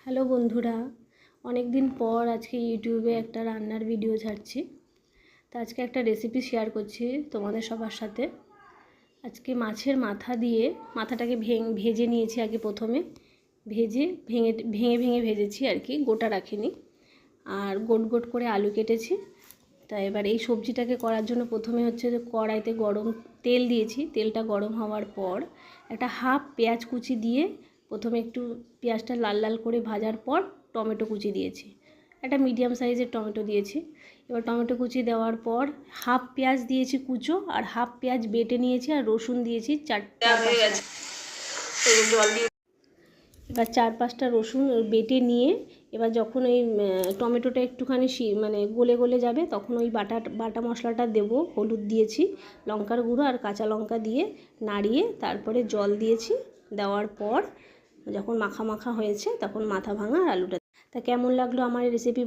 Hello বন্ধুরা, অনেক দিন পর আজকে ইউটিউবে একটা রান্নার ভিডিও ছাড়ছি। তো আজকে একটা রেসিপি শেয়ার করছি তোমাদের সবার সাথে। আজকে মাছের মাথা দিয়ে মাথাটাকে ভেজে নিয়েছি আগে, প্রথমে ভেঙে ভেজেছি আর কি, গোটা রাখিনি। আর গোট গোট করে আলু কেটেছি। তা এবার এই সবজিটাকে করার জন্য প্রথমে হচ্ছে যে কড়াইতে গরম তেল দিয়েছি। তেলটা গরম হওয়ার পর একটা হাফ পেঁয়াজ কুচি দিয়ে প্রথমে একটু পেঁয়াজটা লাল লাল করে ভাজার পর টমেটো কুচি দিয়েছি। একটা মিডিয়াম সাইজের টমেটো দিয়েছি। এবার টমেটো কুচি দেওয়ার পর হাফ পেঁয়াজ দিয়েছি কুচো, আর হাফ পেঁয়াজ বেটে নিয়েছি, আর রসুন দিয়েছি চারটা। এবার 4-5টা রসুন বেটে নিয়ে এবার যখন ওই টমেটোটা একটুখানি মানে গলে গলে যাবে, তখন ওই বাটা মশলাটা দেব। হলুদ দিয়েছি, লঙ্কার গুঁড়ো আর কাঁচা লঙ্কা দিয়ে নাড়িয়ে তারপরে জল দিয়েছি। দেওয়ার পর যখন মাখা মাখা হয়েছে তখন মাথা ভাঙা আর আলুটা। তা কেমন লাগলো আমার এই রেসিপি